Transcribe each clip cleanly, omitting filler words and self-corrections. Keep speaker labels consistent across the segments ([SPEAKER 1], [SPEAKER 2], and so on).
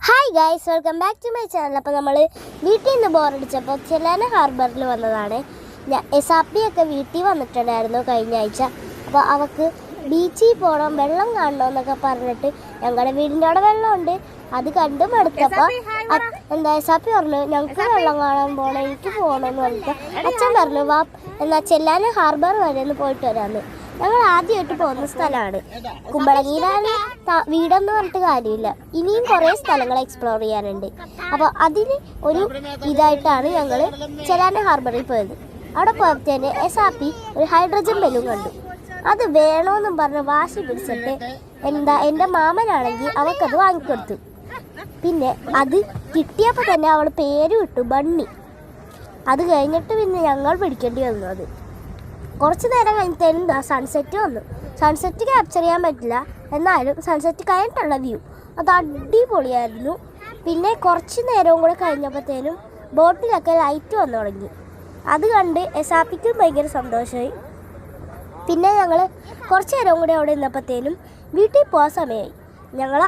[SPEAKER 1] Hi guys, welcome back to my channel. അപ്പോൾ നമ്മൾ വീട്ടിൽ നിന്ന് ബോറടിച്ചപ്പോൾ ചെല്ലാന ഹാർബറിൽ വന്നതാണ്. എസാപ്പിയൊക്കെ വീട്ടിൽ വന്നിട്ടുണ്ടായിരുന്നു കഴിഞ്ഞ ആഴ്ച. അപ്പോൾ അവൾക്ക് ബീച്ചിൽ പോകണം, വെള്ളം കാണണമെന്നൊക്കെ പറഞ്ഞിട്ട് ഞങ്ങളുടെ വീടിൻ്റെ അവിടെ വെള്ളമുണ്ട്, അത് കണ്ടു മടുത്തപ്പോൾ എസാപ്പി പറഞ്ഞു ഞങ്ങൾക്ക് വെള്ളം കാണാൻ പോകണം, എനിക്ക് പോകണമെന്ന് പറഞ്ഞിട്ട് അച്ഛൻ പറഞ്ഞു വാ എന്നാൽ ചെല്ലാന ഹാർബർ വരെ ഒന്ന് പോയിട്ട് വരാമെന്ന്. ഞങ്ങൾ ആദ്യമായിട്ട് പോകുന്ന സ്ഥലമാണ്. കുമ്പളങ്ങിയിലാണ് വീടെന്ന് പറഞ്ഞിട്ട് കാര്യമില്ല, ഇനിയും കുറേ സ്ഥലങ്ങൾ എക്സ്പ്ലോർ ചെയ്യാനുണ്ട്. അപ്പോൾ അതിന് ഒരു ഇതായിട്ടാണ് ഞങ്ങൾ ചെല്ലാന ഹാർബറിൽ പോയത്. അവിടെ പോയപ്പോഴത്തേന് എസാപ്പി ഒരു ഹൈഡ്രജൻ ബലൂൺ കണ്ടു. അത് വേണമെന്നും പറഞ്ഞ് വാശി പിടിച്ചിട്ട് എൻ്റെ മാമനാണെങ്കിൽ അവൾക്കത് വാങ്ങിക്കൊടുത്തു. പിന്നെ അത് കിട്ടിയപ്പോൾ തന്നെ അവൾ പേര് വിട്ടു, ബണ്ണി. അത് കഴിഞ്ഞിട്ട് പിന്നെ ഞങ്ങൾ പിടിക്കേണ്ടി വന്നു. അത് കുറച്ച് നേരം കഴിഞ്ഞിട്ടേനും സൺസെറ്റ് വന്നു. സൺസെറ്റ് ക്യാപ്ചർ ചെയ്യാൻ പറ്റില്ല, എന്നാലും സൺസെറ്റ് കഴിഞ്ഞിട്ടുള്ള വ്യൂ അത് അടിപൊളിയായിരുന്നു. പിന്നെ കുറച്ച് നേരവും കൂടെ കഴിഞ്ഞപ്പോഴത്തേനും ബോട്ടിലൊക്കെ ലൈറ്റ് വന്നു തുടങ്ങി. അത് കണ്ട് എസാപ്പിക്കും ഭയങ്കര സന്തോഷമായി. പിന്നെ ഞങ്ങൾ കുറച്ച് നേരവും കൂടെ അവിടെ നിന്നപ്പോഴത്തേനും വീട്ടിൽ പോകാൻ സമയമായി. ഞങ്ങൾ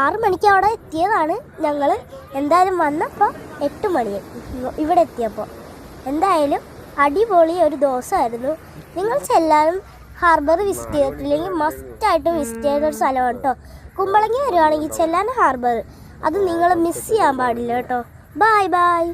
[SPEAKER 1] ആറ് മണിക്ക് അവിടെ എത്തിയതാണ്. ഞങ്ങൾ എന്തായാലും വന്നപ്പോൾ 8 മണിയായി ഇവിടെ എത്തിയപ്പോൾ. എന്തായാലും അടിപൊളി ഒരു ദിവസമായിരുന്നു. നിങ്ങൾ ചെല്ലാനും ഹാർബർ വിസിറ്റ് ചെയ്തിട്ടില്ലെങ്കിൽ മസ്റ്റായിട്ടും വിസിറ്റ് ചെയ്ത ഒരു സ്ഥലമാണ് കേട്ടോ. കുമ്പളങ്ങി വരുവാണെങ്കിൽ ചെല്ലാൻ ഹാർബർ, അത് നിങ്ങൾ മിസ് ചെയ്യാൻ പാടില്ല കേട്ടോ. Bye bye.